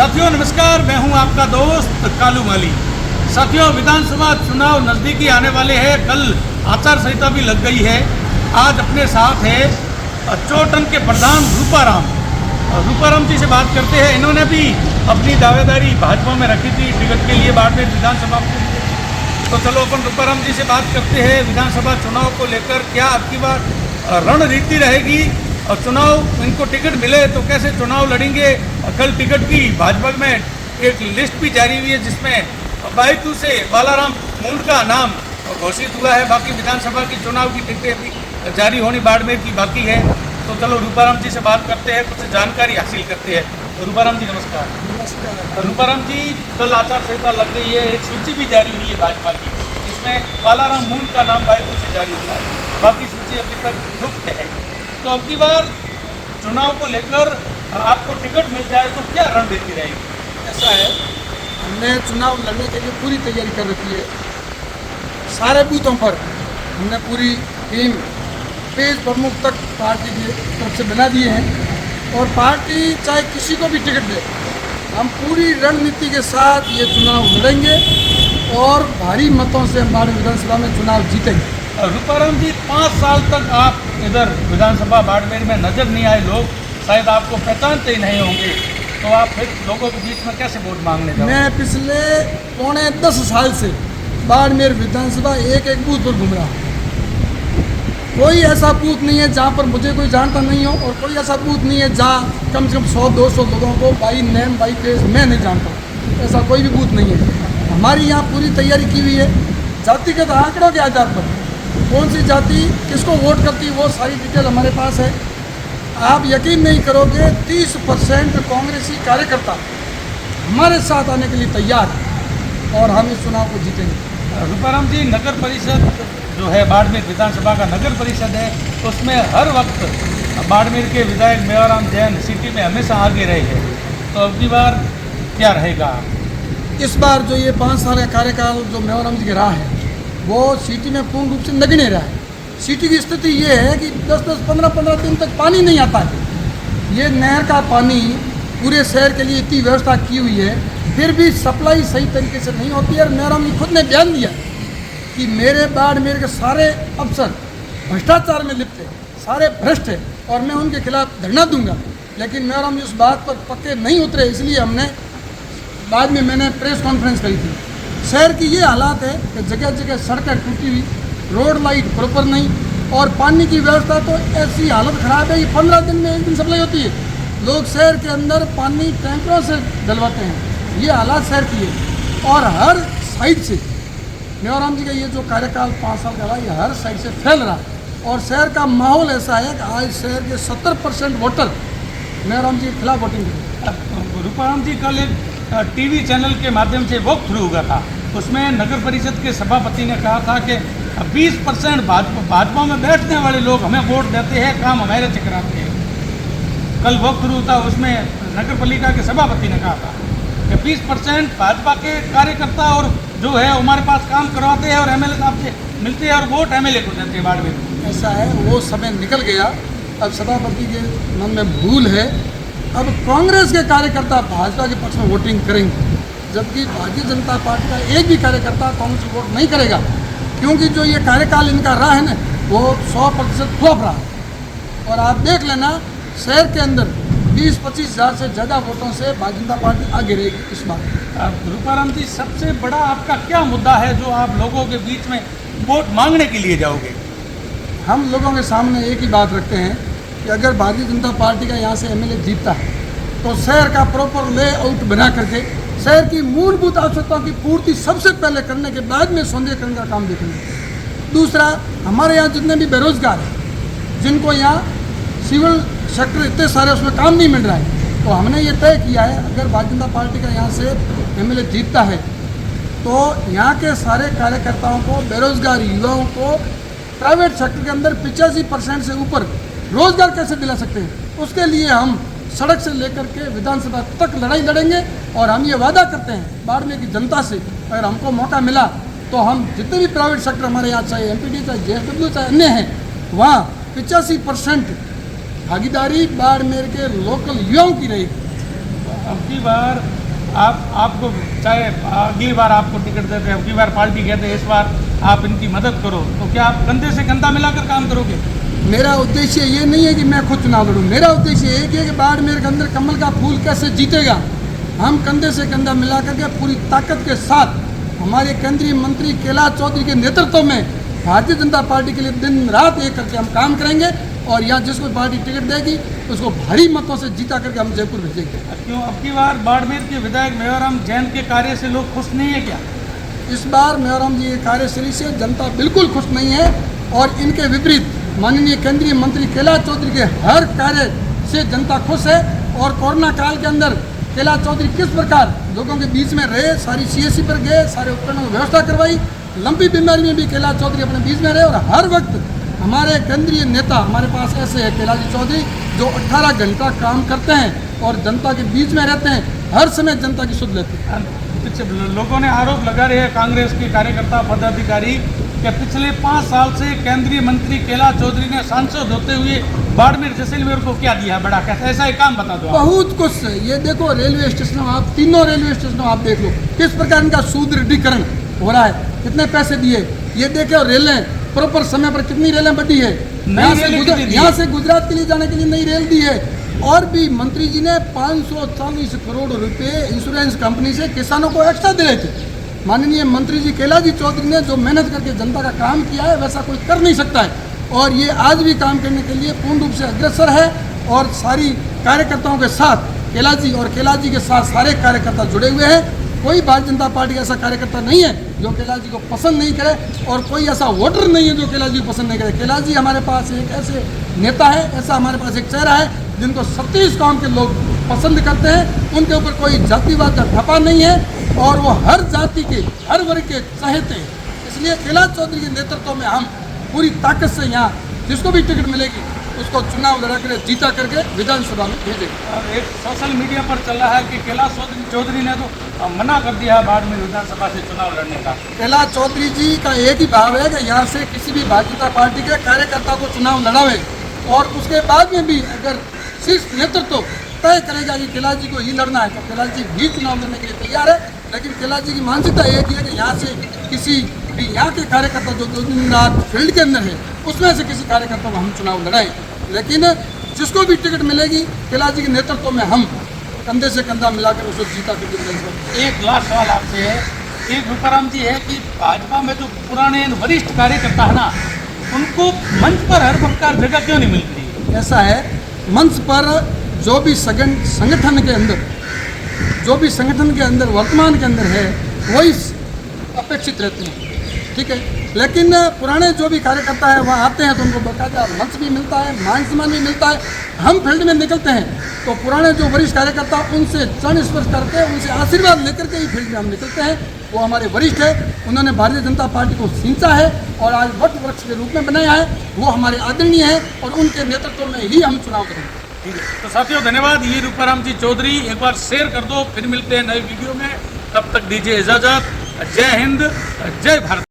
साथियों नमस्कार, मैं हूं आपका दोस्त कालू माली। साथियों, विधानसभा चुनाव नज़दीकी आने वाले हैं। कल आचार संहिता भी लग गई है। आज अपने साथ है चोटन के प्रधान रूपाराम जी से बात करते हैं। इन्होंने भी अपनी दावेदारी भाजपा में रखी थी टिकट के लिए बाड़मेर विधानसभा को। तो चलो अपन रूपाराम जी से बात करते हैं। विधानसभा चुनाव को लेकर क्या अब की बार रणनीति रहेगी और चुनाव इनको टिकट मिले तो कैसे चुनाव लड़ेंगे। कल टिकट की भाजपा में एक लिस्ट भी जारी हुई है जिसमें बायतू से बालाराम मूंड का नाम घोषित हुआ है। बाकी विधानसभा की चुनाव की टिकटें भी जारी होनी बाड़मेर की बाकी है। तो चलो रूपाराम जी से बात करते हैं, कुछ जानकारी हासिल करते हैं। रूपाराम जी नमस्कार। नमस्कार। रूपाराम जी, कल आचार संहिता लग गई है, एक सूची भी जारी हुई है भाजपा की, इसमें बालाराम मूंड का नाम बायतू से जारी हुआ है। बाकी सूची अभी तक गुप्त है। तो अब की बार चुनाव को लेकर आपको टिकट मिल जाए तो क्या रणनीति रहेगी? ऐसा है, हमने चुनाव लड़ने के लिए पूरी तैयारी कर रखी है। सारे बूथों पर हमने पूरी टीम पेज प्रमुख तक पार्टी की तरफ से बना दिए हैं और पार्टी चाहे किसी को भी टिकट दे, हम पूरी रणनीति के साथ ये चुनाव लड़ेंगे और भारी मतों से हम बाड़मेर विधानसभा में चुनाव जीतेंगे। रूपाराम जी, 5 साल तक आप इधर विधानसभा बाड़मेर में नजर नहीं आए, लोग शायद आपको पहचानते ही नहीं होंगे, तो आप फिर लोगों के बीच में कैसे वोट मांगने जाओगे? मैं पिछले पौने 10 साल से बाड़मेर विधानसभा एक बूथ पर घूम रहा हूँ। कोई ऐसा बूथ नहीं है जहाँ पर मुझे कोई जानता नहीं हो और कोई ऐसा बूथ नहीं है जहाँ कम से कम 100-200 लोगों को बाई नेम बाई फेस मैं नहीं जानता। ऐसा कोई भी बूथ नहीं है। हमारी यहाँ पूरी तैयारी की हुई है। जातिगत आंकड़ों के आधार पर कौन सी जाति किसको वोट करती है वो सारी डिटेल हमारे पास है। आप यकीन नहीं करोगे, 30% कांग्रेसी कार्यकर्ता हमारे साथ आने के लिए तैयार है और हम इस चुनाव को जीतेंगे। रूपाराम जी, नगर परिषद जो है बाड़मेर विधानसभा का नगर परिषद है, उसमें हर वक्त बाड़मेर के विधायक मेवाराम जैन सिटी में हमेशा आगे रहे हैं, तो अब की बार क्या रहेगा? इस बार जो ये 5 साल का कार्यकाल जो मेवाराम जी के रहा है वो सिटी में पूर्ण रूप से नगण्य रहा है। सिटी की स्थिति ये है कि 10-10, 15-15 दिन तक पानी नहीं आता है। ये नहर का पानी पूरे शहर के लिए इतनी व्यवस्था की हुई है, फिर भी सप्लाई सही तरीके से नहीं होती है। और मेवाराम जी खुद ने बयान दिया कि मेरे बाड़मेर के सारे अफसर भ्रष्टाचार में लिप्त हैं, सारे भ्रष्ट हैं और मैं उनके खिलाफ धरना दूंगा। लेकिन मेवाराम जी उस बात पर पक्के नहीं उतरे, इसलिए हमने बाद में मैंने प्रेस कॉन्फ्रेंस करी थी। शहर की ये हालात है कि जगह जगह सड़कें टूटी हुई, रोड लाइट प्रॉपर नहीं और पानी की व्यवस्था तो ऐसी हालत ख़राब है कि 15 दिन में एक दिन सप्लाई होती है। लोग शहर के अंदर पानी टैंकरों से डलवाते हैं। ये हालात शहर की है और हर साइड से मेवाराम जी का ये जो कार्यकाल 5 साल का रहा, ये हर साइड से फैल रहा है और शहर का माहौल ऐसा है कि आज शहर के 70% वोटर मेवाराम जी के खिलाफ वोटिंग करें। रूपाराम जी, कल एक टीवी चैनल के माध्यम से वॉक थ्रू हुआ था, उसमें नगर परिषद के सभापति ने कहा था कि 20% भाजपा में बैठने वाले लोग हमें वोट देते हैं, काम हमारे से कराते हैं। कल वॉक थ्रू था, उसमें नगर पालिका के सभापति ने कहा था कि 20% भाजपा के कार्यकर्ता और जो है हमारे पास काम करवाते हैं और एमएलए साहब से मिलते हैं और वोट एमएलए को देते हैं बाड़मेर। ऐसा है, वो समय निकल गया। अब सभापति के मन में भूल है। अब कांग्रेस के कार्यकर्ता भाजपा के पक्ष में वोटिंग करेंगे, जबकि भारतीय जनता पार्टी का एक भी कार्यकर्ता कांग्रेस को वोट नहीं करेगा, क्योंकि जो ये कार्यकाल इनका रहा है ना वो 100% फ्लॉप रहा है। और आप देख लेना, शहर के अंदर 20-25 हज़ार से ज़्यादा वोटों से भारतीय जनता पार्टी आगे रहेगी इस बार। रूपाराम जी, सबसे बड़ा आपका क्या मुद्दा है जो आप लोगों के बीच में वोट मांगने के लिए जाओगे? हम लोगों के सामने एक ही बात रखते हैं कि अगर भारतीय जनता पार्टी का यहाँ से एमएलए जीतता है तो शहर का प्रॉपर लेआउट बना करके शहर की मूलभूत आवश्यकताओं की पूर्ति सबसे पहले करने के बाद में सौंदर्यीकरण का काम देखेंगे। दूसरा, हमारे यहाँ जितने भी बेरोजगार हैं, जिनको यहाँ सिविल सेक्टर इतने सारे उसमें काम नहीं मिल रहा है, तो हमने ये तय किया है अगर भारतीय जनता पार्टी का यहाँ से एमएलए जीतता है तो यहाँ के सारे कार्यकर्ताओं को, बेरोजगार युवाओं को प्राइवेट सेक्टर के अंदर 85% से ऊपर रोजगार कैसे दिला सकते हैं, उसके लिए हम सड़क से लेकर के विधानसभा तक लड़ाई लड़ेंगे। और हम ये वादा करते हैं बाड़मेर की जनता से, अगर हमको मौका मिला तो हम जितने भी प्राइवेट सेक्टर हमारे यहाँ, चाहे एमपीडी, चाहे जेएसडब्ल्यू, चाहे अन्य हैं, वहाँ 85% भागीदारी बाड़मेर के लोकल युवाओं की रहेगी। अब की बार आपको चाहे अगली बार आपको टिकट देते हैं, अब की बार पार्टी कहते हैं इस बार आप इनकी मदद करो, तो क्या आप कंधे से कंधा मिलाकर काम करोगे? मेरा उद्देश्य ये नहीं है कि मैं खुद चुनाव लड़ूं, मेरा उद्देश्य एक है कि बाड़मेर के अंदर कमल का फूल कैसे जीतेगा। हम कंधे से कंधा मिला करके पूरी ताकत के साथ हमारे केंद्रीय मंत्री कैलाश चौधरी के नेतृत्व में भारतीय जनता पार्टी के लिए दिन रात एक करके हम काम करेंगे और यहाँ जिसको पार्टी टिकट देगी उसको भारी मतों से जीता करके हम जयपुर भेजेंगे। क्यों अब की बार बाड़मेर के विधायक मेवाराम जैन के कार्य से लोग खुश नहीं है क्या? इस बार मेवाराम जी के कार्यशैली से जनता बिल्कुल खुश नहीं है और इनके विपरीत माननीय केंद्रीय मंत्री कैलाश चौधरी के हर कार्य से जनता खुश है। और कोरोना काल के अंदर कैलाश चौधरी किस प्रकार लोगों के बीच में रहे, सारी CSC पर गए, सारे उपकरणों की व्यवस्था करवाई, लंबी बीमारी में भी कैलाश चौधरी अपने बीच में रहे और हर वक्त हमारे केंद्रीय नेता हमारे पास ऐसे है कैलाश चौधरी जो 18 घंटा काम करते हैं और जनता के बीच में रहते हैं, हर समय जनता की सुध लेते हैं। लोगों ने आरोप लगा रहे हैं कांग्रेस के कार्यकर्ता पदाधिकारी कि पिछले 5 साल से केंद्रीय मंत्री कैलाश चौधरी ने सांसद होते हुए बाड़मेर जैसलमेर को क्या दिया बड़ा, कैसा ऐसा एक काम बता दो। बहुत कुछ, ये देखो रेलवे स्टेशनों, आप तीनों रेलवे स्टेशनों आप देख लो किस प्रकार इनका सुदृढ़ीकरण हो रहा है, कितने पैसे दिए, ये देखो रेलें प्रॉपर समय पर कितनी रेलें बढ़ी है, यहाँ से गुजरात के लिए जाने के लिए नई रेल दी है। और भी मंत्री जी ने 540 करोड़ रुपए इंश्योरेंस कंपनी से किसानों को एक्स्ट्रा दे रहे थे। माननीय मंत्री जी कैलाश जी चौधरी ने जो मेहनत करके जनता का काम किया है वैसा कोई कर नहीं सकता है और ये आज भी काम करने के लिए पूर्ण रूप से अग्रसर है और सारी कार्यकर्ताओं के साथ कैलाश जी और कैलाश जी के साथ सारे कार्यकर्ता जुड़े हुए हैं। कोई भारतीय जनता पार्टी का ऐसा कार्यकर्ता नहीं है जो कैलाश जी को पसंद नहीं करे और कोई ऐसा वोटर नहीं है जो कैलाश जी को पसंद नहीं करे। कैलाश जी हमारे पास एक ऐसे नेता है, ऐसा हमारे पास एक चेहरा है जिनको 37 गांव के लोग पसंद करते हैं, उनके ऊपर कोई जातिवाद का ठप्पा नहीं है और वो हर जाति के हर वर्ग के चाहते हैं। इसलिए कैलाश चौधरी के नेतृत्व में हम पूरी ताकत से यहाँ जिसको भी टिकट मिलेगी उसको चुनाव लड़ा कर जीता करके विधानसभा में भेजेंगे। और एक सोशल मीडिया पर चल रहा है कि कैलाश चौधरी ने तो मना कर दिया बाड़मेर विधानसभा से चुनाव लड़ने का। कैलाश चौधरी जी का एक ही भाव है कि यहाँ से किसी भी भारतीय जनता पार्टी के कार्यकर्ता को चुनाव लड़ावे और उसके बाद में भी अगर शीर्ष नेतृत्व तय करेगा कि कैलाश जी को ही लड़ना है तो कैलाश जी भी चुनाव लड़ने के लिए तैयार है। लेकिन कैलाश जी की मानसिकता एक ही है कि यहाँ से किसी भी यहाँ के कार्यकर्ता जो दिन रात फील्ड के अंदर है उसमें से किसी कार्यकर्ता को हम चुनाव लड़ाएं। लेकिन जिसको भी टिकट मिलेगी कैलाश जी के नेतृत्व में हम कंधे से कंधा मिलाकर उसको जीता कर। एक लास्ट सवाल आपसे है, एक रूपाराम जी है कि भाजपा में जो पुराने वरिष्ठ कार्यकर्ता है ना उनको मंच पर हर प्रकार जगह क्यों नहीं मिलती? ऐसा है, मंच पर जो भी संगठन के अंदर वर्तमान के अंदर है वही अपेक्षित रहते हैं, ठीक है। लेकिन पुराने जो भी कार्यकर्ता है वहाँ आते हैं तो उनको बाकायदा मंच भी मिलता है, मान सम्मान भी मिलता है। हम फील्ड में निकलते हैं तो पुराने जो वरिष्ठ कार्यकर्ता उनसे चरण स्पर्श करके उनसे आशीर्वाद लेकर के ही फील्ड में हम निकलते हैं। वो हमारे वरिष्ठ है, उन्होंने भारतीय जनता पार्टी को सींचा है और आज वट वृक्ष के रूप में बनाया है, वो हमारे आदरणीय है और उनके नेतृत्व में ही हम चुनाव करेंगे। ठीक है, तो साथियों धन्यवाद। ये रूपाराम जी चौधरी, एक बार शेयर कर दो, फिर मिलते हैं नए वीडियो में, तब तक दीजिए इजाजत। जय हिंद, जय भारत।